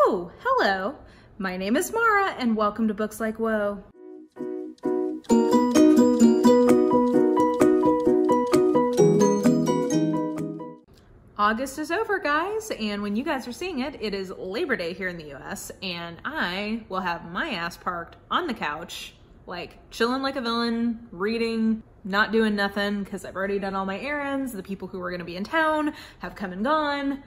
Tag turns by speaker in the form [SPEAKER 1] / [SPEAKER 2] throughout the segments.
[SPEAKER 1] Oh, hello. My name is Mara, and welcome to Books Like Whoa. August is over, guys, and when you guys are seeing it, it is Labor Day here in the US, and I will have my ass parked on the couch, like chilling like a villain, reading, not doing nothing, because I've already done all my errands. The people who were going to be in town have come and gone.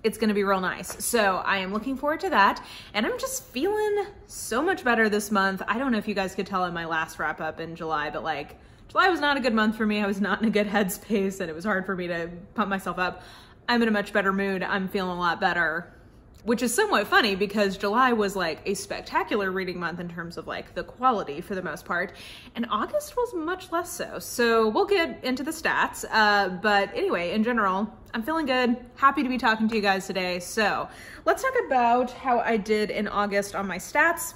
[SPEAKER 1] It's going to be real nice. So I am looking forward to that. And I'm just feeling so much better this month. I don't know if you guys could tell in my last wrap up in July, but like July was not a good month for me. I was not in a good headspace and it was hard for me to pump myself up. I'm in a much better mood. I'm feeling a lot better, which is somewhat funny because July was like a spectacular reading month in terms of like the quality for the most part. And August was much less so. So we'll get into the stats. But anyway, in general, I'm feeling good. Happy to be talking to you guys today. So let's talk about how I did in August on my stats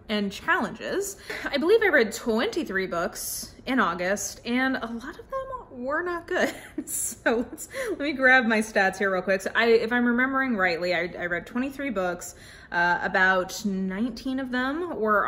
[SPEAKER 1] and challenges. I believe I read 23 books in August and a lot of them were not good. So let me grab my stats here real quick. So if I'm remembering rightly, I read 23 books. About 19 of them were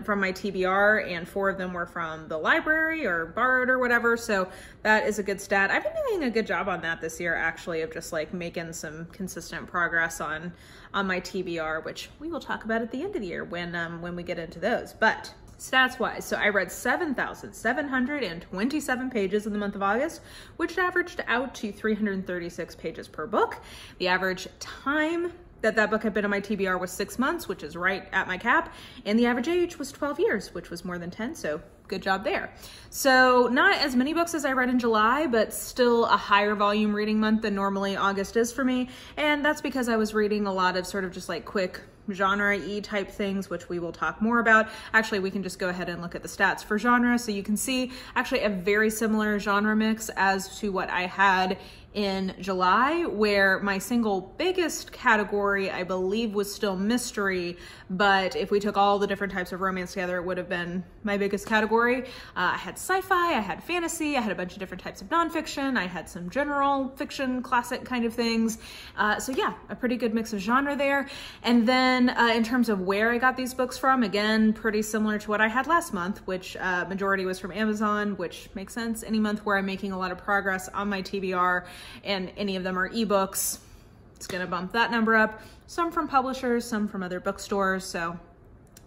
[SPEAKER 1] from my TBR and 4 of them were from the library or borrowed or whatever. So that is a good stat. I've been doing a good job on that this year, actually, of just like making some consistent progress on my TBR, which we will talk about at the end of the year when we get into those. But stats wise, so I read 7,727 pages in the month of August, which averaged out to 336 pages per book. The average time that book had been on my TBR was 6 months, which is right at my cap. And the average age was 12 years, which was more than 10. So good job there. So not as many books as I read in July, but still a higher volume reading month than normally August is for me. And that's because I was reading a lot of sort of just like quick genre-y type things, which we will talk more about. Actually, we can just go ahead and look at the stats for genre. So you can see actually a very similar genre mix as to what I had in July, where my single biggest category, I believe, was still mystery. But if we took all the different types of romance together, it would have been my biggest category. I had sci-fi, I had fantasy, I had a bunch of different types of nonfiction, I had some general fiction, classic kind of things. So yeah, a pretty good mix of genre there. And then in terms of where I got these books from, again, pretty similar to what I had last month, which majority was from Amazon, which makes sense. Any month where I'm making a lot of progress on my TBR and any of them are ebooks, it's gonna bump that number up. Some from publishers, some from other bookstores, so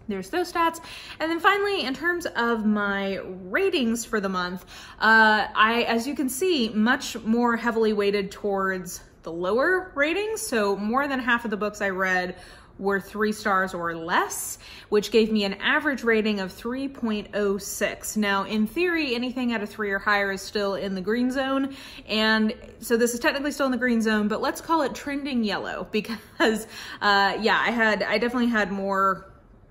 [SPEAKER 1] there's those stats. And then finally, in terms of my ratings for the month, as you can see, much more heavily weighted towards the lower ratings. So more than half of the books I read were 3 stars or less, which gave me an average rating of 3.06. Now, in theory, anything at a 3 or higher is still in the green zone. And so this is technically still in the green zone, but let's call it trending yellow because, yeah, I definitely had more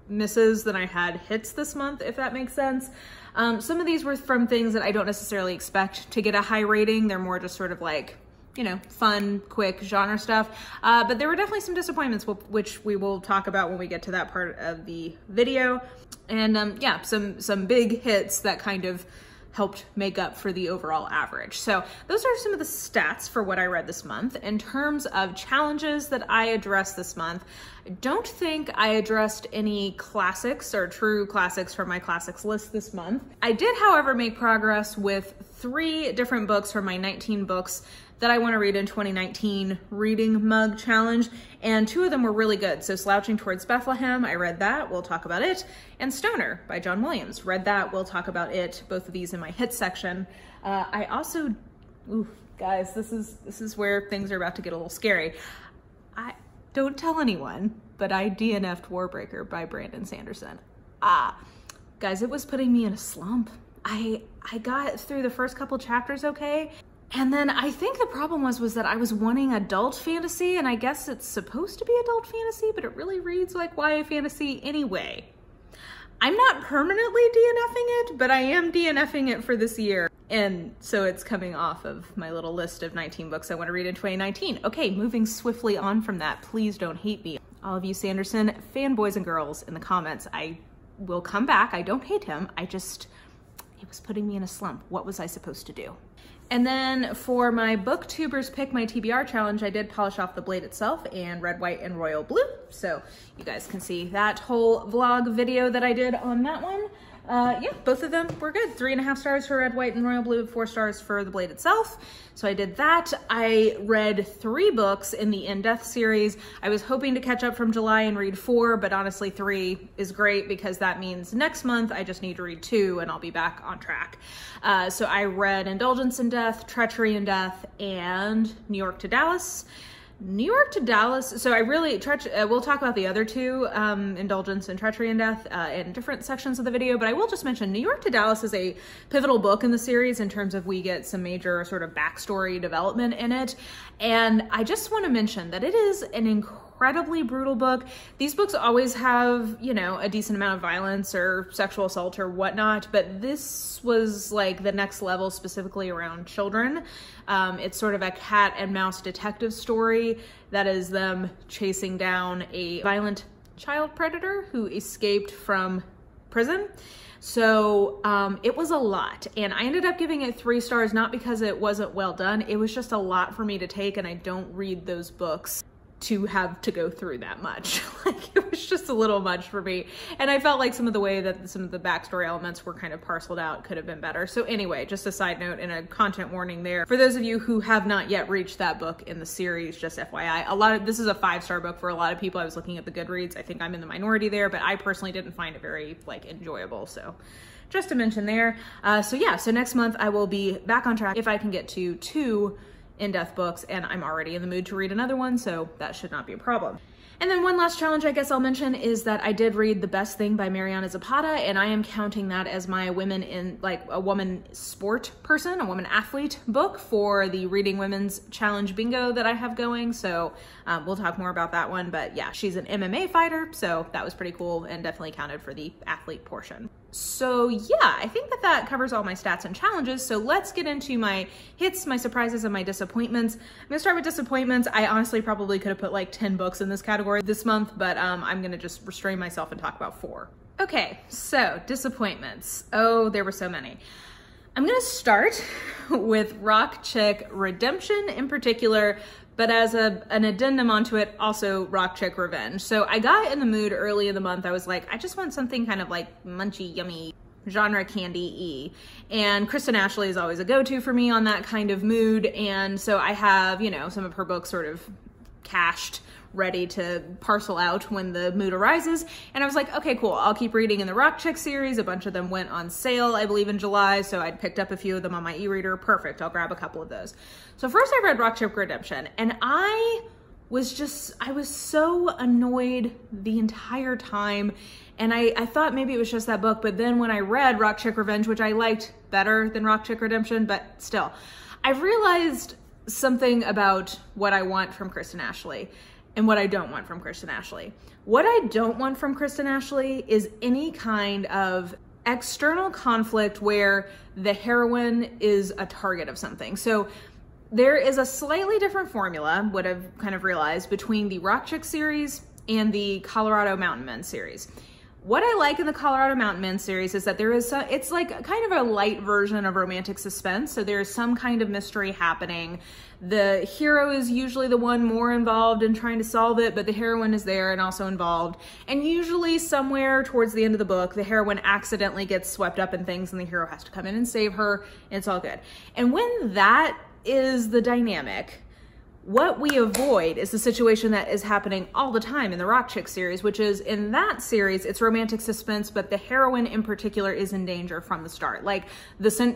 [SPEAKER 1] misses than I had hits this month, if that makes sense. Some of these were from things that I don't necessarily expect to get a high rating. They're more just sort of like, you know, fun, quick genre stuff. But there were definitely some disappointments, which we will talk about when we get to that part of the video. And yeah, some big hits that kind of helped make up for the overall average. So those are some of the stats for what I read this month. In terms of challenges that I addressed this month, I don't think I addressed any classics or true classics from my classics list this month. I did, however, make progress with 3 different books from my 19 books that I want to read in 2019 reading mug challenge, and 2 of them were really good. So Slouching Towards Bethlehem, I read that, we'll talk about it, and Stoner by John Williams, read that, we'll talk about it, both of these in my hits section. I also, ooh, guys, this is where things are about to get a little scary. Don't tell anyone, but I DNF'd Warbreaker by Brandon Sanderson. Guys, it was putting me in a slump. I got through the first couple chapters okay, and then I think the problem was that I was wanting adult fantasy, and I guess it's supposed to be adult fantasy, but it really reads like YA fantasy anyway. I'm not permanently DNFing it, but I am DNFing it for this year. And so it's coming off of my little list of 19 books I want to read in 2019. Okay, moving swiftly on from that, please don't hate me. All of you Sanderson fanboys and girls in the comments, I will come back. I don't hate him. It was putting me in a slump. What was I supposed to do? And then for my booktubers pick my TBR challenge, I did polish off the blade itself and red, white, and royal blue. So you guys can see that whole vlog video that I did on that one. Yeah, both of them were good. 3.5 stars for red, white, and royal blue, 4 stars for the blade itself. So I did that. I read 3 books in the In Death series. I was hoping to catch up from July and read 4, but honestly 3 is great because that means next month I just need to read 2 and I'll be back on track. So I read Indulgence and Death, Treachery and Death, and New York to Dallas. New York to Dallas, so I really, we'll talk about the other 2, Indulgence and Treachery and Death, in different sections of the video, but I will just mention New York to Dallas is a pivotal book in the series in terms of we get some major sort of backstory development in it, and I just want to mention that it is an incredibly brutal book. These books always have, you know, a decent amount of violence or sexual assault or whatnot, but this was like the next level specifically around children. It's sort of a cat and mouse detective story that is them chasing down a violent child predator who escaped from prison. So it was a lot, and I ended up giving it 3 stars, not because it wasn't well done. It was just a lot for me to take, and I don't read those books to have to go through that much. Like, it was just a little much for me. And I felt like some of the way that some of the backstory elements were kind of parceled out could have been better. So anyway, just a side note and a content warning there. For those of you who have not yet reached that book in the series, just FYI, this is a 5-star book for a lot of people. I was looking at the Goodreads. I think I'm in the minority there, but I personally didn't find it very like enjoyable. So just to mention there. So yeah, so next month I will be back on track if I can get to 2 in-depth books, and I'm already in the mood to read another one, so that should not be a problem. And then one last challenge I guess I'll mention is that I did read The Best Thing by Mariana Zapata, and I am counting that as my women in, like, a woman sport person, a woman athlete book for the Reading Women's Challenge bingo that I have going. So we'll talk more about that one, but yeah, she's an MMA fighter, so that was pretty cool and definitely counted for the athlete portion. So yeah, I think that that covers all my stats and challenges. So let's get into my hits, my surprises, and my disappointments. I'm gonna start with disappointments. I honestly probably could have put like 10 books in this category this month, but I'm gonna just restrain myself and talk about 4. Okay, so disappointments. Oh, there were so many. I'm gonna start with Rock Chick Redemption in particular, but as an addendum onto it, also Rock Chick Revenge. So I got in the mood early in the month. I was like, I just want something kind of like munchy, yummy, genre candy-y. And Kristen Ashley is always a go-to for me on that kind of mood. And so I have, you know, some of her books sort of cached, ready to parcel out when the mood arises. And I was like, okay, cool. I'll keep reading in the Rock Chick series. A bunch of them went on sale, I believe, in July. So I'd picked up a few of them on my e-reader. Perfect. I'll grab a couple of those. So first I read Rock Chick Redemption, and I was so annoyed the entire time. And I thought maybe it was just that book. But then when I read Rock Chick Revenge, which I liked better than Rock Chick Redemption, but still, I realized something about what I want from Kristen Ashley and what I don't want from Kristen Ashley. What I don't want from Kristen Ashley is any kind of external conflict where the heroine is a target of something. So there is a slightly different formula, what I've kind of realized, between the Rock Chick series and the Colorado Mountain Men series. What I like in the Colorado Mountain Men series is that there is it's like kind of a light version of romantic suspense. So there's some kind of mystery happening. The hero is usually the one more involved in trying to solve it, but the heroine is there and also involved. And usually somewhere towards the end of the book, the heroine accidentally gets swept up in things and the hero has to come in and save her, and it's all good. And when that is the dynamic, what we avoid is the situation that is happening all the time in the Rock Chick series, which is in that series, it's romantic suspense, but the heroine in particular is in danger from the start. Like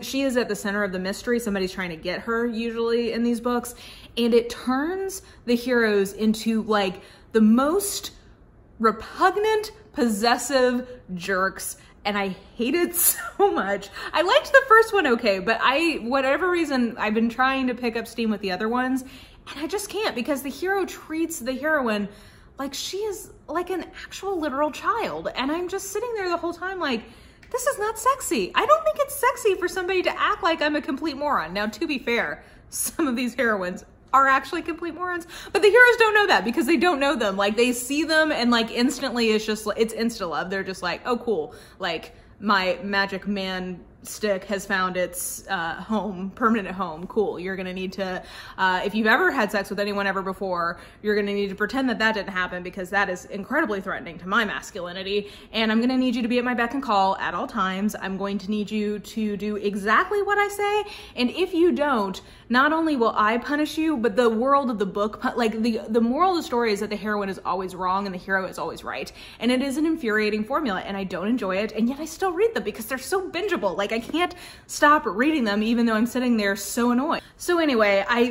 [SPEAKER 1] she is at the center of the mystery. Somebody's trying to get her usually in these books. And it turns the heroes into like the most repugnant, possessive jerks. And I hate it so much. I liked the first one okay, but whatever reason, I've been trying to pick up steam with the other ones. And I just can't, because the hero treats the heroine like she is like an actual literal child. And I'm just sitting there the whole time like, this is not sexy. I don't think it's sexy for somebody to act like I'm a complete moron. Now, to be fair, some of these heroines are actually complete morons, but the heroes don't know that because they don't know them. Like they see them and like instantly it's just, it's insta love. They're just like, oh cool. Like my magic man stick has found its permanent home. Cool. You're gonna need to, if you've ever had sex with anyone ever before, you're gonna need to pretend that that didn't happen, because that is incredibly threatening to my masculinity. And I'm gonna need you to be at my beck and call at all times. I'm going to need you to do exactly what I say. And if you don't, not only will I punish you, but the world of the book, like the moral of the story is that the heroine is always wrong and the hero is always right. And it is an infuriating formula, and I don't enjoy it. And yet I still read them because they're so bingeable. Like, I can't stop reading them even though I'm sitting there so annoyed. So anyway, I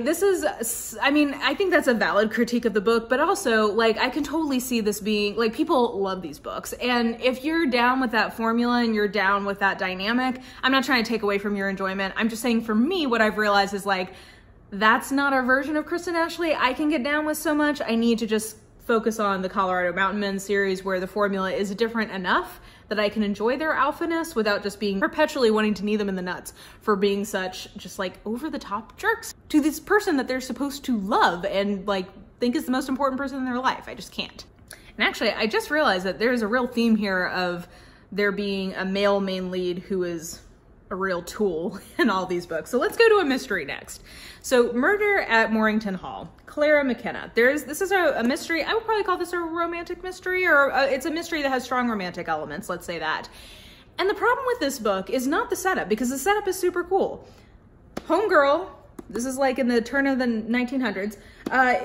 [SPEAKER 1] think that's a valid critique of the book, but also, like, I can totally see this being, like, people love these books. And if you're down with that formula and you're down with that dynamic, I'm not trying to take away from your enjoyment. I'm just saying, for me, what I've realized is, like, that's not a version of Kristen Ashley I can get down with so much. I need to just focus on the Colorado Mountain Men series, where the formula is different enough that I can enjoy their alphaness without just being perpetually wanting to knee them in the nuts for being such just like over the top jerks to this person that they're supposed to love and like think is the most important person in their life. I just can't. And actually, I just realized that there's a real theme here of there being a male main lead who is a real tool in all these books. So let's go to a mystery next. So Murder at Morrington Hall, Clara McKenna. This is a mystery. I would probably call this a romantic mystery, or it's a mystery that has strong romantic elements, let's say that. And the problem with this book is not the setup, because the setup is super cool. Homegirl, this is like in the turn of the 1900s,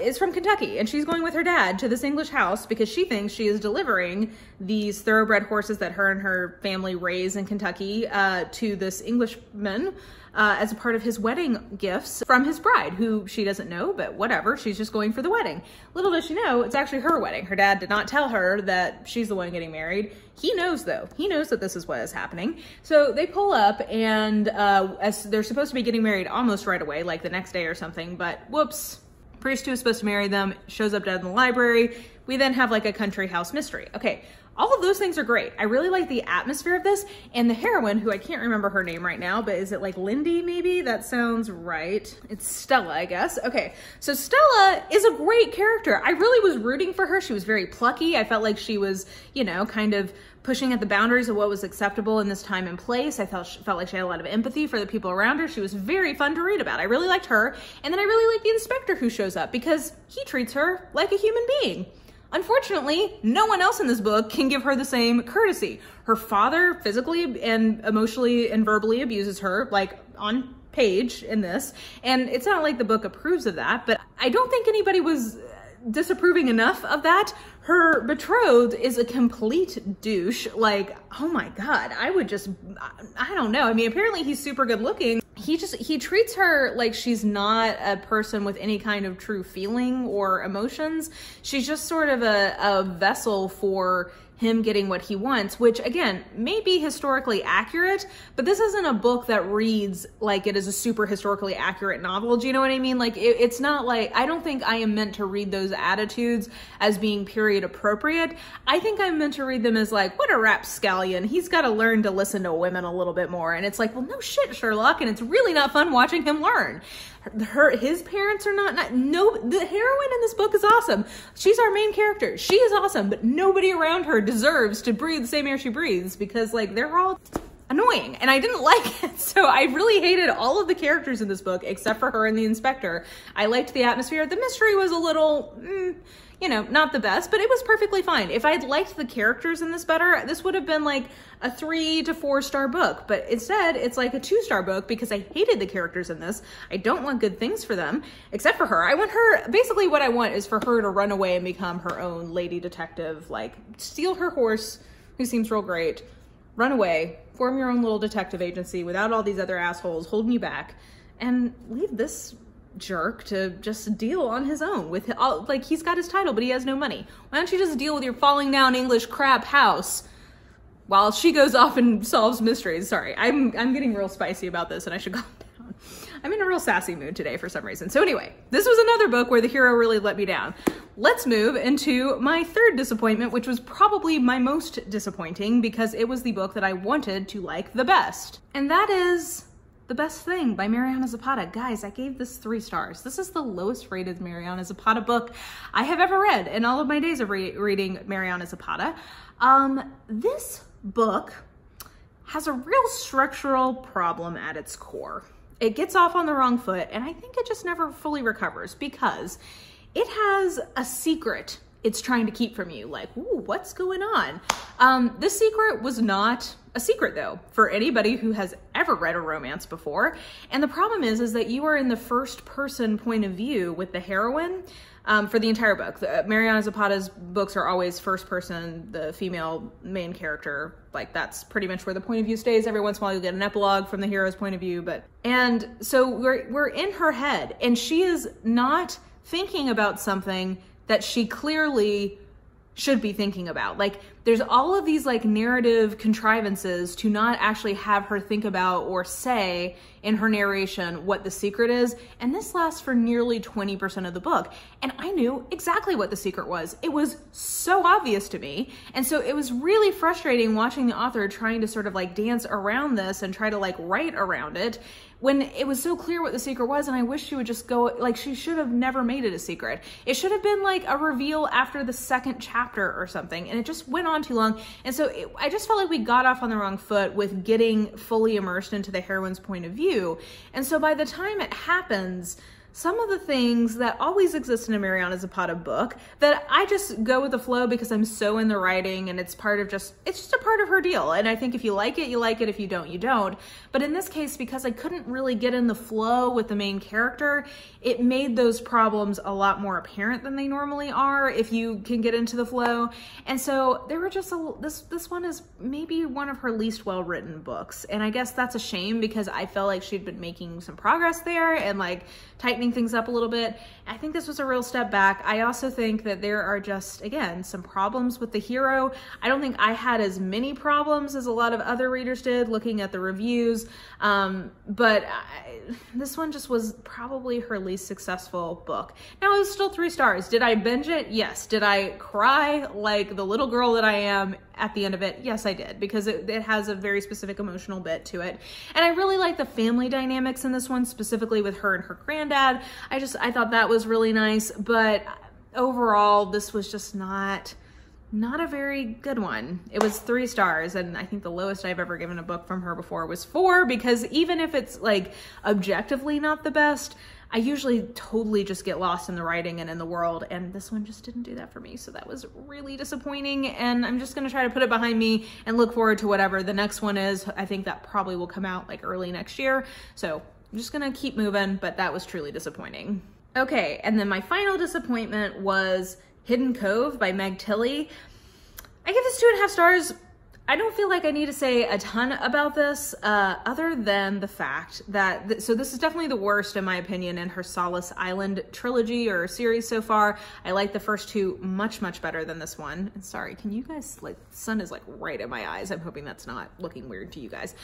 [SPEAKER 1] is from Kentucky, and she's going with her dad to this English house because she thinks she is delivering these thoroughbred horses that her and her family raise in Kentucky to this Englishman as a part of his wedding gifts from his bride, who she doesn't know, but whatever, she's just going for the wedding. Little does she know, it's actually her wedding. Her dad did not tell her that she's the one getting married. He knows, though. He knows that this is what is happening. So they pull up, and as they're supposed to be getting married almost right away, like the next day or something, but whoops, priest who is supposed to marry them shows up dead in the library. We then have like a country house mystery. Okay, all of those things are great. I really like the atmosphere of this, and the heroine, who I can't remember her name right now, but is it like Lindy maybe? That sounds right. It's Stella, I guess. Okay, so Stella is a great character. I really was rooting for her. She was very plucky. I felt like she was, you know, kind of pushing at the boundaries of what was acceptable in this time and place. I felt like she had a lot of empathy for the people around her. She was very fun to read about. I really liked her. And then I really like the inspector who shows up because he treats her like a human being. Unfortunately, no one else in this book can give her the same courtesy. Her father physically and emotionally and verbally abuses her, like on page in this. And it's not like the book approves of that, but I don't think anybody was disapproving enough of that. Her betrothed is a complete douche. Like, oh my God, I don't know. I mean, apparently he's super good looking. He treats her like she's not a person with any kind of true feeling or emotions. She's just sort of a vessel for him getting what he wants, which again, may be historically accurate, but this isn't a book that reads like it is a super historically accurate novel. Do you know what I mean? Like, it's not like, I don't think I am meant to read those attitudes as being period appropriate. I think I'm meant to read them as like, what a rapscallion. He's got to learn to listen to women a little bit more. And it's like, well, no shit, Sherlock. And it's really not fun watching him learn. His parents are the heroine in this book is awesome. She's our main character. She is awesome, but nobody around her deserves to breathe the same air she breathes because like they're all annoying and I didn't like it. So I really hated all of the characters in this book except for her and the inspector. I liked the atmosphere. The mystery was a little, you know, not the best, but it was perfectly fine. If I had liked the characters in this better, this would have been like a 3 to 4 star book, but instead it's like a 2-star book because I hated the characters in this. I don't want good things for them, except for her. I want her, basically what I want is for her to run away and become her own lady detective, like steal her horse, who seems real great, run away, form your own little detective agency without all these other assholes holding you back, and leave this jerk to just deal on his own with all, like, he's got his title but he has no money. Why don't you just deal with your falling down English crap house while she goes off and solves mysteries? Sorry, I'm getting real spicy about this and I should calm down. I'm in a real sassy mood today for some reason. So anyway, this was another book where the hero really let me down. Let's move into my third disappointment, which was probably my most disappointing because it was the book that I wanted to like the best. And that is The Best Thing by Mariana Zapata. Guys, I gave this 3 stars. This is the lowest rated Mariana Zapata book I have ever read in all of my days of reading Mariana Zapata. This book has a real structural problem at its core. It gets off on the wrong foot, and I think it just never fully recovers because it has a secret it's trying to keep from you. Like, ooh, what's going on? This secret was not a secret though, for anybody who has ever read a romance before. And the problem is that you are in the first person point of view with the heroine for the entire book. Mariana Zapata's books are always first person, the female main character. Like, that's pretty much where the point of view stays. Every once in a while you'll get an epilogue from the hero's point of view, and so we're in her head, and she is not thinking about something that she clearly should be thinking about. Like, there's all of these like narrative contrivances to not actually have her think about or say in her narration what the secret is. And this lasts for nearly 20% of the book. And I knew exactly what the secret was. It was so obvious to me. And so it was really frustrating watching the author trying to sort of like dance around this and try to like write around it when it was so clear what the secret was. And I wish she would just go, like, she should have never made it a secret. It should have been like a reveal after the second chapter or something. And it just went on too long. And so I just felt like we got off on the wrong foot with getting fully immersed into the heroine's point of view. And so by the time it happens, some of the things that always exist in a Mariana Zapata book that I just go with the flow because I'm so in the writing, and it's just a part of her deal. And I think if you like it, you like it. If you don't, you don't. But in this case, because I couldn't really get in the flow with the main character, it made those problems a lot more apparent than they normally are if you can get into the flow. And so there were just this one is maybe one of her least well-written books. And I guess that's a shame because I felt like she'd been making some progress there and like tightening things up a little bit. I think this was a real step back. I also think that there are just, again, some problems with the hero. I don't think I had as many problems as a lot of other readers did looking at the reviews, but this one just was probably her least successful book. Now, it was still 3 stars. Did I binge it? Yes. Did I cry like the little girl that I am at the end of it? Yes, I did, because it has a very specific emotional bit to it. And I really like the family dynamics in this one, specifically with her and her granddad. I thought that was really nice, but overall, this was just not a very good one. It was 3 stars, and I think the lowest I've ever given a book from her before was 4, because even if it's like objectively not the best, I usually totally just get lost in the writing and in the world, and this one just didn't do that for me. So that was really disappointing, and I'm just gonna try to put it behind me and look forward to whatever the next one is. I think that probably will come out like early next year. So I'm just gonna keep moving, but that was truly disappointing. Okay, and then my final disappointment was Hidden Cove by Meg Tilly. I give this 2.5 stars. I don't feel like I need to say a ton about this other than the fact that, so this is definitely the worst in my opinion in her Solace Island trilogy or series so far. I like the first 2 much, much better than this one. And sorry, can you guys, like, the sun is like right in my eyes. I'm hoping that's not looking weird to you guys.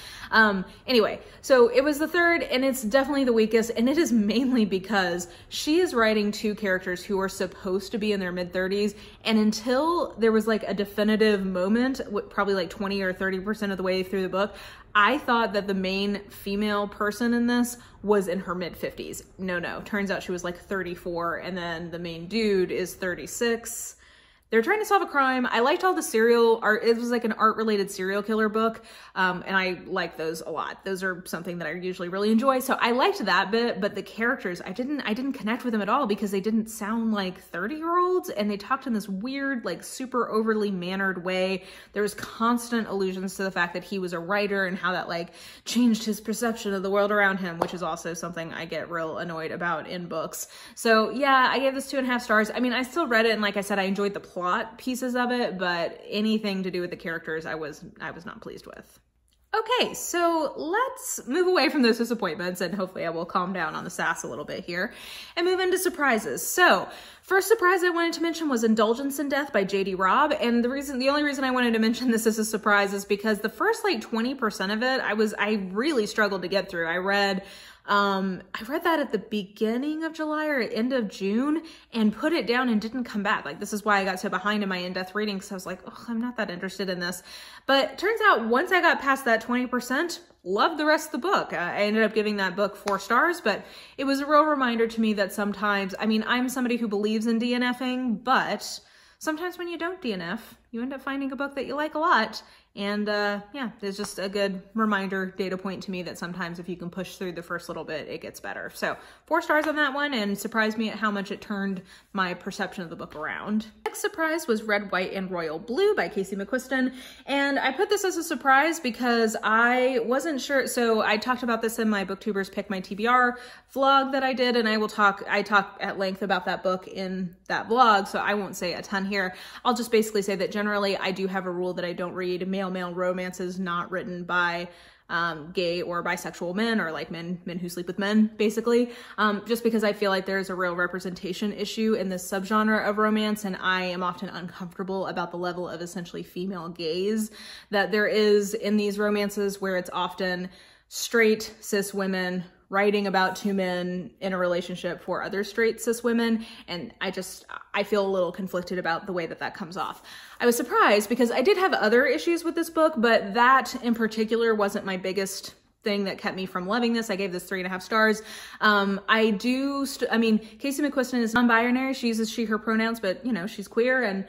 [SPEAKER 1] Anyway, so it was the third, and it's definitely the weakest, and it is mainly because she is writing 2 characters who are supposed to be in their mid-30s, and until there was like a definitive moment, probably like 20 or 30% of the way through the book, I thought that the main female person in this was in her mid-50s. No, turns out she was like 34, and then the main dude is 36. They're trying to solve a crime. I liked all the serial art. It was like an art-related serial killer book, and I like those a lot. Those are something that I usually really enjoy. So I liked that bit, but the characters, I didn't connect with them at all because they didn't sound like 30-year-olds, and they talked in this weird, like super overly mannered way. There was constant allusions to the fact that he was a writer and how that like changed his perception of the world around him, which is also something I get real annoyed about in books. So yeah, I gave this 2.5 stars. I mean, I still read it, and like I said, I enjoyed the plot pieces of it, but anything to do with the characters I was not pleased with. Okay, so let's move away from those disappointments, and hopefully I will calm down on the sass a little bit here and move into surprises. So first surprise I wanted to mention was Indulgence and Death by J.D. Robb, and the only reason I wanted to mention this as a surprise is because the first like 20% of it I really struggled to get through. I read that at the beginning of July or end of June and put it down and didn't come back. Like, this is why I got so behind in my in-depth reading, because I was like, oh, I'm not that interested in this. But turns out once I got past that 20%, loved the rest of the book. I ended up giving that book 4 stars, but it was a real reminder to me that sometimes, I mean, I'm somebody who believes in DNFing, but sometimes when you don't DNF, you end up finding a book that you like a lot. And yeah, it's just a good reminder, data point to me that sometimes if you can push through the first little bit, it gets better. So 4 stars on that one, and surprised me at how much it turned my perception of the book around. Next surprise was Red, White, and Royal Blue by Casey McQuiston. And I put this as a surprise because I wasn't sure. So I talked about this in my Booktubers Pick My TBR vlog that I did, and I talk at length about that book in that vlog, so I won't say a ton here. I'll just basically say that generally I do have a rule that I don't read male romances not written by gay or bisexual men, or like men who sleep with men, basically, just because I feel like there's a real representation issue in this subgenre of romance, and I am often uncomfortable about the level of essentially female gaze that there is in these romances, where it's often straight cis women writing about 2 men in a relationship for other straight cis women, and I feel a little conflicted about the way that that comes off. I was surprised because I did have other issues with this book, but that in particular wasn't my biggest thing that kept me from loving this. I gave this 3.5 stars. I mean, Casey McQuiston is non-binary. She uses she, her pronouns, but you know, she's queer, and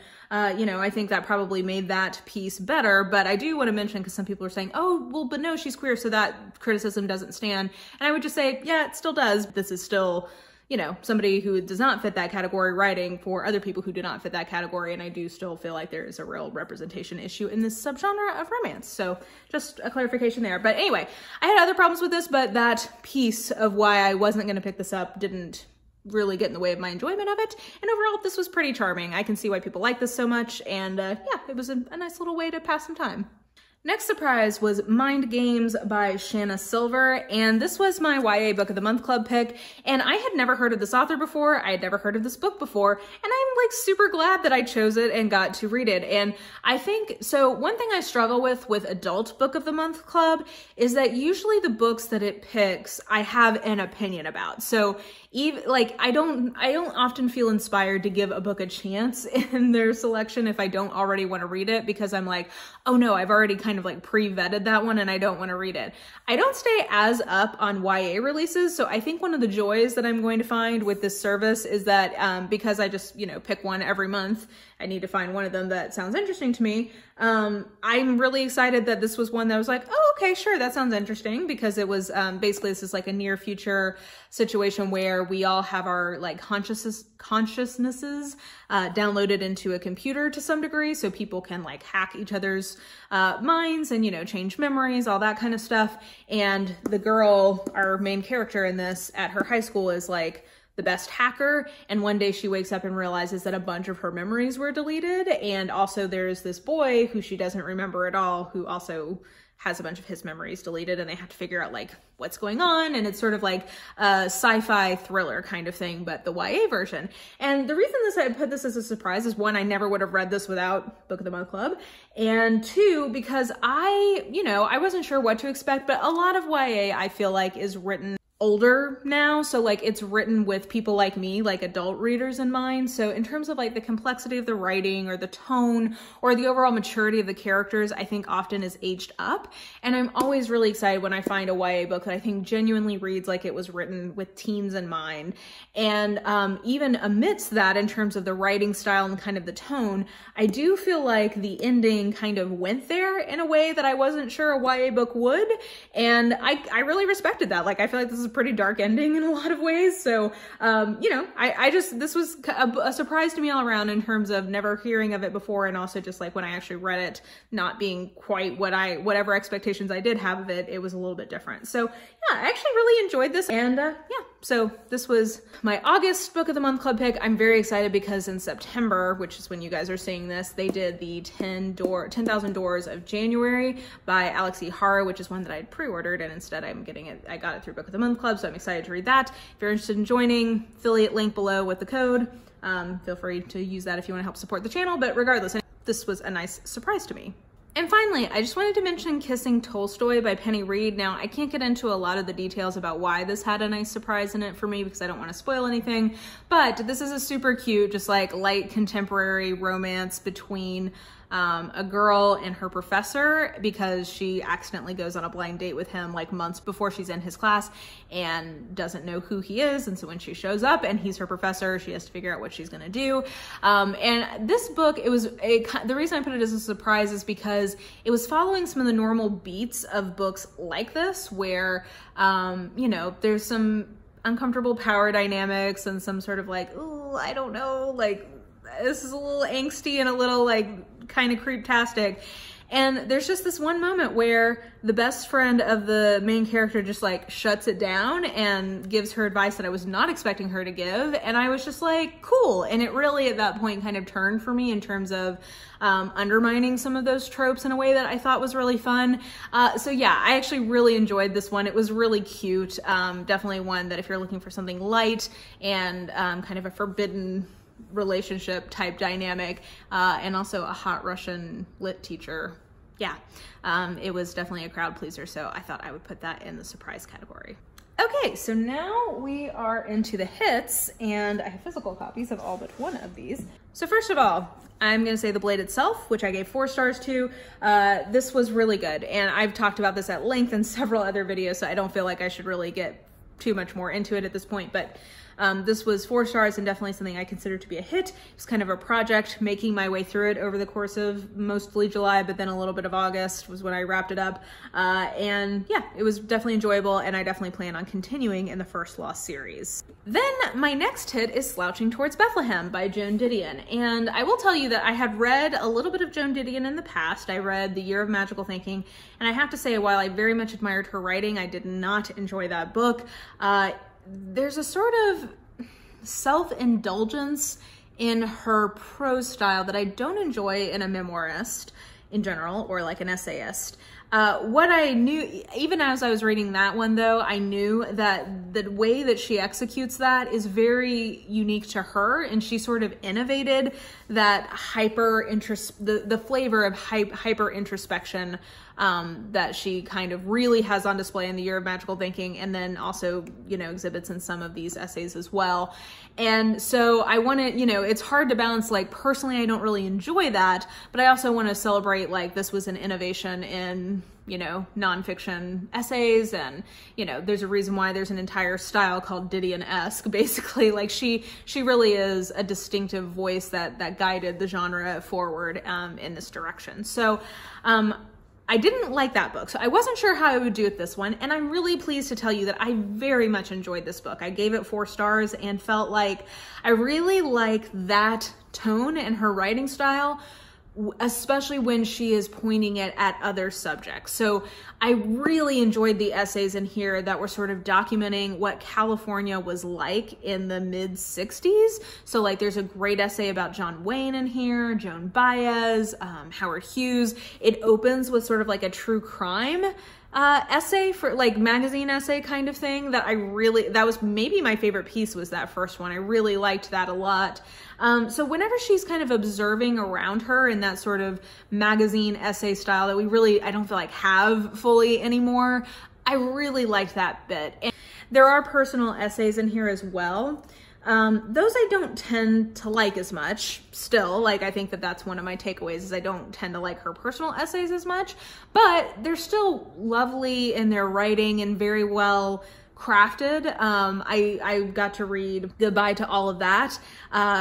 [SPEAKER 1] you know, I think that probably made that piece better. But I do want to mention, because some people are saying, oh, well, but no, she's queer, so that criticism doesn't stand. And I would just say, yeah, it still does. This is still, you know, somebody who does not fit that category writing for other people who do not fit that category. And I do still feel like there is a real representation issue in this subgenre of romance. So just a clarification there. But anyway, I had other problems with this, but that piece of why I wasn't going to pick this up didn't really get in the way of my enjoyment of it. And overall, this was pretty charming. I can see why people like this so much. And yeah, it was a nice little way to pass some time. Next surprise was Mind Games by Shana Silver, and this was my YA Book of the Month Club pick, and I had never heard of this author before. I had never heard of this book before, and I'm like super glad that I chose it and got to read it. And I think, so one thing I struggle with Adult Book of the Month Club is that usually the books that it picks, I have an opinion about. So even like, I don't often feel inspired to give a book a chance in their selection if I don't already want to read it, because I'm like, oh no, I've already kind of like pre-vetted that one and I don't want to read it. I don't stay as up on YA releases, so I think one of the joys that I'm going to find with this service is that because I just, you know, pick one every month, I need to find one of them that sounds interesting to me. I'm really excited that this was one that was like, oh, okay, sure, that sounds interesting, because it was basically, this is like a near future situation where we all have our like consciousnesses downloaded into a computer to some degree, so people can like hack each other's minds and, you know, change memories, all that kind of stuff. And the girl, our main character in this, at her high school is like the best hacker, and one day she wakes up and realizes that a bunch of her memories were deleted, and also there's this boy who she doesn't remember at all who also has a bunch of his memories deleted, and they have to figure out like what's going on. And it's sort of like a sci-fi thriller kind of thing, but the YA version. And the reason I put this as a surprise is, one, I never would have read this without Book of the Month Club, and 2, because I wasn't sure what to expect, but a lot of YA I feel like is written older now, so like it's written with people like me, like adult readers in mind. So in terms of like the complexity of the writing or the tone or the overall maturity of the characters, I think often is aged up. And I'm always really excited when I find a YA book that I think genuinely reads like it was written with teens in mind. And even amidst that, in terms of the writing style and kind of the tone, I do feel like the ending kind of went there in a way that I wasn't sure a YA book would. And I really respected that. Like, I feel like this is a pretty dark ending in a lot of ways. So, you know, this was a surprise to me all around in terms of never hearing of it before. And also just like when I actually read it, not being quite whatever expectations I did have of it, it was a little bit different. So yeah, I actually really enjoyed this. And yeah, so this was my August Book of the Month Club pick. I'm very excited because in September, which is when you guys are seeing this, they did the 10,000 Doors of January by Alexi Hara, which is one that I had pre-ordered, and instead I got it through Book of the Month Club, so I'm excited to read that. If you're interested in joining, affiliate link below with the code. Feel free to use that if you want to help support the channel, but regardless, this was a nice surprise to me. And finally, I just wanted to mention Kissing Tolstoy by Penny Reid. Now, I can't get into a lot of the details about why this had a nice surprise in it for me because I don't want to spoil anything, but this is a super cute, just like light contemporary romance between a girl and her professor, because she accidentally goes on a blind date with him like months before she's in his class and doesn't know who he is. And so when she shows up and he's her professor, she has to figure out what she's gonna do. And this book, the reason I put it as a surprise is because it was following some of the normal beats of books like this, where, you know, there's some uncomfortable power dynamics and some sort of like, oh, I don't know, like, this is a little angsty and a little like kind of creeptastic. And there's just this one moment where the best friend of the main character just like shuts it down and gives her advice that I was not expecting her to give. And I was just like, cool. And it really at that point kind of turned for me in terms of undermining some of those tropes in a way that I thought was really fun. So yeah, I actually really enjoyed this one. It was really cute. Definitely one that if you're looking for something light and kind of a forbidden relationship type dynamic, and also a hot Russian lit teacher. Yeah, it was definitely a crowd pleaser, so I thought I would put that in the surprise category. Okay, so now we are into the hits, and I have physical copies of all but one of these. So first of all, I'm gonna say The Blade itself, which I gave 4 stars to. This was really good, and I've talked about this at length in several other videos, so I don't feel like I should really get too much more into it at this point, but this was 4 stars and definitely something I consider to be a hit. It was kind of a project, making my way through it over the course of mostly July, but then a little bit of August was when I wrapped it up. And yeah, it was definitely enjoyable, and I definitely plan on continuing in the First Lost series. Then my next hit is Slouching Towards Bethlehem by Joan Didion. And I will tell you that I had read a little bit of Joan Didion in the past. I read The Year of Magical Thinking, and I have to say, while I very much admired her writing, I did not enjoy that book. There's a sort of self-indulgence in her prose style that I don't enjoy in a memoirist in general, or like an essayist. What I knew, even as I was reading that one though, I knew that the way that she executes that is very unique to her, and she sort of innovated that the flavor of hyper introspection that she kind of really has on display in The Year of Magical Thinking, and then also, you know, exhibits in some of these essays as well. And so I want to, you know, it's hard to balance, like, personally I don't really enjoy that, but I also want to celebrate, like, this was an innovation in, you know, nonfiction essays, and, you know, there's a reason why there's an entire style called Didion-esque, basically. Like, she really is a distinctive voice that guided the genre forward in this direction. So I didn't like that book, so I wasn't sure how I would do with this one, and I'm really pleased to tell you that I very much enjoyed this book. I gave it 4 stars and felt like I really like that tone and her writing style, especially when she is pointing it at other subjects. So I really enjoyed the essays in here that were sort of documenting what California was like in the mid-60s. So like there's a great essay about John Wayne in here, Joan Baez, Howard Hughes. It opens with sort of like a true crime essay, for like magazine essay kind of thing, that that was maybe my favorite piece, was that first one. I really liked that a lot. So whenever she's kind of observing around her in that sort of magazine essay style that we really, I don't feel like have fully anymore, I really liked that bit. And there are personal essays in here as well. Those I don't tend to like as much still. Like, I think that that's one of my takeaways, is I don't tend to like her personal essays as much, but they're still lovely in their writing and very well crafted. I got to read Goodbye to All of That,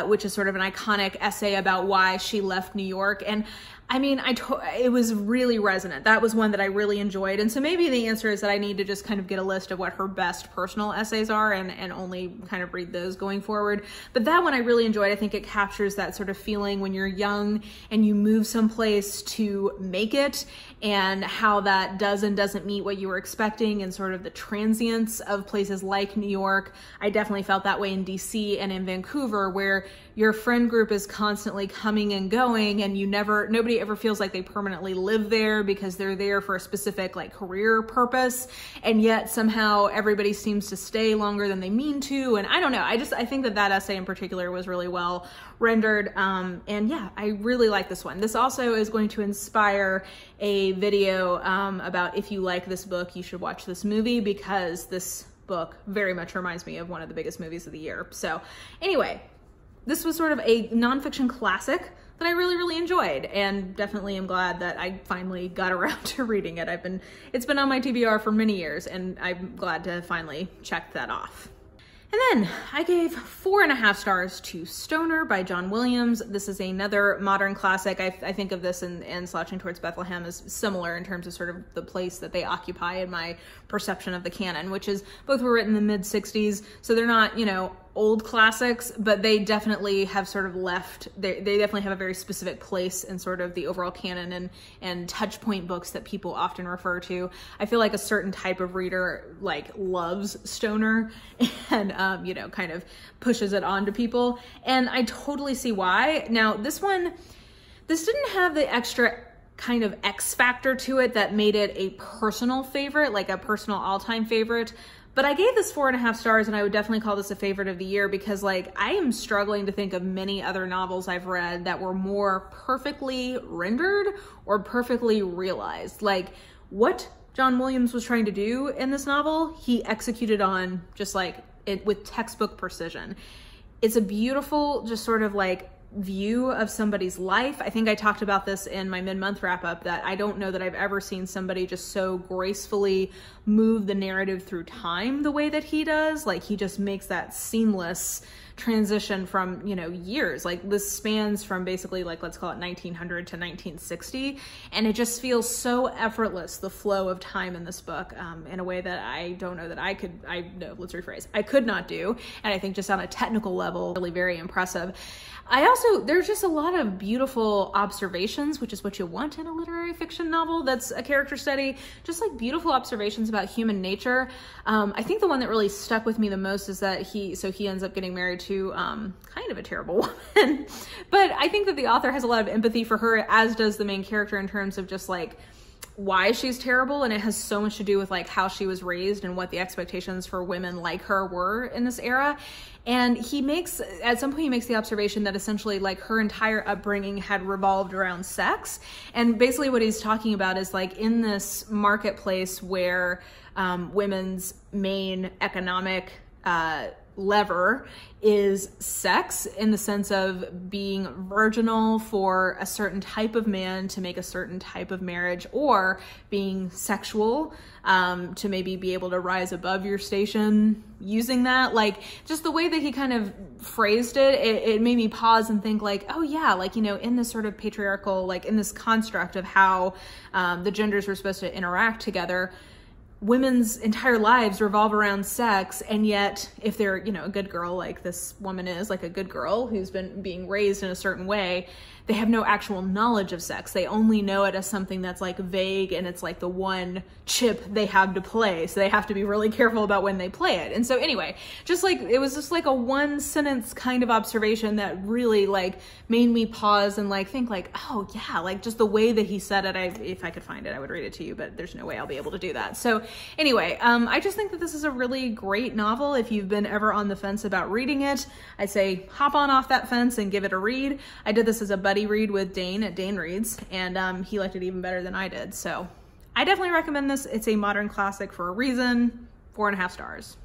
[SPEAKER 1] which is sort of an iconic essay about why she left New York. And I mean, it was really resonant. That was one that I really enjoyed. And so maybe the answer is that I need to just kind of get a list of what her best personal essays are and only kind of read those going forward. But that one I really enjoyed. I think it captures that sort of feeling when you're young and you move someplace to make it, and how that does and doesn't meet what you were expecting, and sort of the transience of places like New York. I definitely felt that way in DC and in Vancouver, where your friend group is constantly coming and going, and nobody ever feels like they permanently live there because they're there for a specific like career purpose, and yet somehow everybody seems to stay longer than they mean to. And I don't know, I think that essay in particular was really well rendered. And yeah, I really like this one. This also is going to inspire a video about if you like this book, you should watch this movie, because this book very much reminds me of one of the biggest movies of the year. So anyway, this was sort of a nonfiction classic that I really, really enjoyed, and definitely am glad that I finally got around to reading it. It's been on my TBR for many years, and I'm glad to finally check that off. And then I gave 4.5 stars to Stoner by John Williams. This is another modern classic. I think of this and Slouching Towards Bethlehem as similar in terms of sort of the place that they occupy in my perception of the canon, which is both were written in the mid-60s, so they're not, you know, old classics, but they definitely have sort of left, they definitely have a very specific place in sort of the overall canon and touch point books that people often refer to. I feel like a certain type of reader like loves Stoner and, you know, kind of pushes it on to people. And I totally see why. Now this didn't have the extra kind of X factor to it that made it a personal favorite, like a personal all-time favorite. But I gave this 4.5 stars, and I would definitely call this a favorite of the year, because like I am struggling to think of many other novels I've read that were more perfectly rendered or perfectly realized. Like what John Williams was trying to do in this novel, he executed on just like it with textbook precision. It's a beautiful, just sort of like view of somebody's life. I think I talked about this in my mid-month wrap-up, that I don't know that I've ever seen somebody just so gracefully move the narrative through time the way that he does. Like he just makes that seamless transition from, you know, years. Like this spans from basically like, let's call it 1900 to 1960. And it just feels so effortless, the flow of time in this book, in a way that I don't know that I could not do. And I think just on a technical level, really very impressive. There's just a lot of beautiful observations, which is what you want in a literary fiction novel that's a character study, just like beautiful observations about human nature. I think the one that really stuck with me the most is that he ends up getting married to kind of a terrible woman. But I think that the author has a lot of empathy for her, as does the main character, in terms of just like why she's terrible, and it has so much to do with like how she was raised and what the expectations for women like her were in this era. And at some point he makes the observation that essentially like her entire upbringing had revolved around sex. And basically what he's talking about is like in this marketplace where women's main economic lever is sex, in the sense of being virginal for a certain type of man to make a certain type of marriage, or being sexual to maybe be able to rise above your station using that. Like just the way that he kind of phrased it made me pause and think like, oh yeah, like, you know, in this sort of patriarchal, like in this construct of how the genders were supposed to interact together, women's entire lives revolve around sex, and yet if they're, you know, a good girl, like this woman is, like a good girl who's been being raised in a certain way, they have no actual knowledge of sex. They only know it as something that's like vague, and it's like the one chip they have to play, so they have to be really careful about when they play it. And so anyway, just like it was just like a one sentence kind of observation that really like made me pause and like think like, oh yeah, like just the way that he said it. If I could find it, I would read it to you, but there's no way I'll be able to do that. So anyway, I just think that this is a really great novel. If you've been ever on the fence about reading it, I say hop on off that fence and give it a read. I did this as a buddy read with Dane at Dane Reads, and he liked it even better than I did. So I definitely recommend this. It's a modern classic for a reason. 4.5 stars.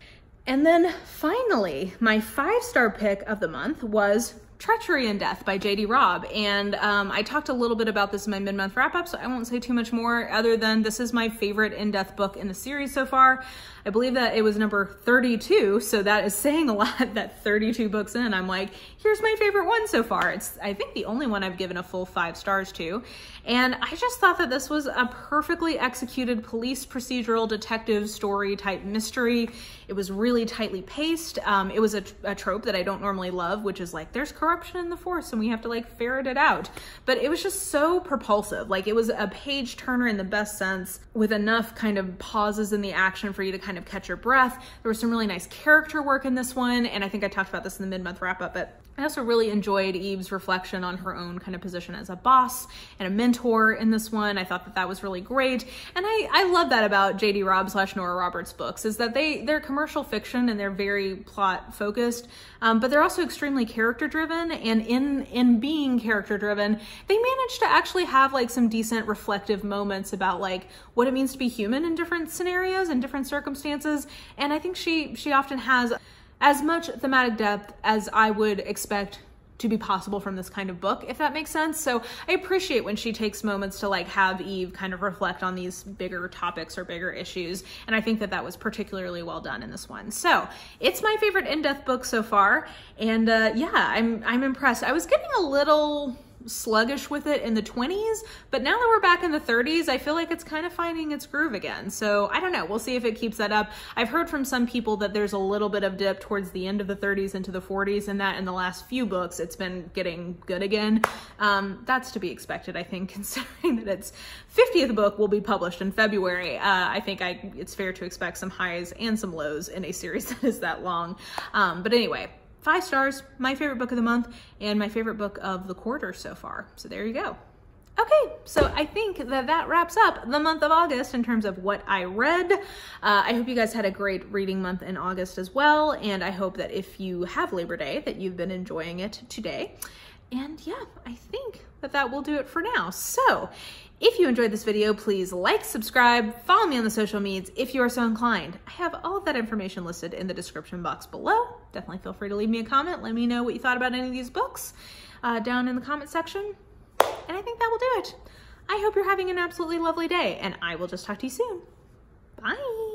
[SPEAKER 1] And then finally, my 5-star pick of the month was Treachery and Death by J.D. Robb. And I talked a little bit about this in my mid-month wrap-up, so I won't say too much more other than this is my favorite in-depth book in the series so far. I believe that it was number 32, so that is saying a lot that 32 books in, I'm like, here's my favorite one so far. It's, I think, the only one I've given a full 5 stars to. And I just thought that this was a perfectly executed police procedural detective story type mystery. It was really tightly paced. It was a trope that I don't normally love, which is like, there's corruption in the force and we have to like ferret it out. But it was just so propulsive. Like it was a page turner in the best sense, with enough kind of pauses in the action for you to kind of catch your breath. There was some really nice character work in this one, and I think I talked about this in the mid-month wrap-up, but I also really enjoyed Eve's reflection on her own kind of position as a boss and a mentor in this one. I thought that that was really great. And I love that about J.D. Robb / Nora Roberts books, is that they're commercial fiction and they're very plot focused, but they're also extremely character driven. And in being character driven, they manage to actually have like some decent reflective moments about like what it means to be human in different scenarios and different circumstances. And I think she often has as much thematic depth as I would expect to be possible from this kind of book, if that makes sense. So I appreciate when she takes moments to like have Eve kind of reflect on these bigger topics or bigger issues. And I think that that was particularly well done in this one. So it's my favorite in-depth book so far. And yeah, I'm impressed. I was getting a little sluggish with it in the 20s, but now that we're back in the 30s, I feel like it's kind of finding its groove again. So I don't know, we'll see if it keeps that up. I've heard from some people that there's a little bit of dip towards the end of the 30s into the 40s, and that in the last few books it's been getting good again. That's to be expected, I think, considering that its 50th book will be published in February. I think it's fair to expect some highs and some lows in a series that is that long. But anyway, 5 stars, my favorite book of the month, and my favorite book of the quarter so far. So there you go. Okay, so I think that wraps up the month of August in terms of what I read. I hope you guys had a great reading month in August as well, and I hope that if you have Labor Day, that you've been enjoying it today. And yeah, I think that will do it for now. So if you enjoyed this video, please like, subscribe, follow me on the social medias if you are so inclined. I have all of that information listed in the description box below. Definitely feel free to leave me a comment. Let me know what you thought about any of these books down in the comment section. And I think that will do it. I hope you're having an absolutely lovely day, and I will just talk to you soon. Bye.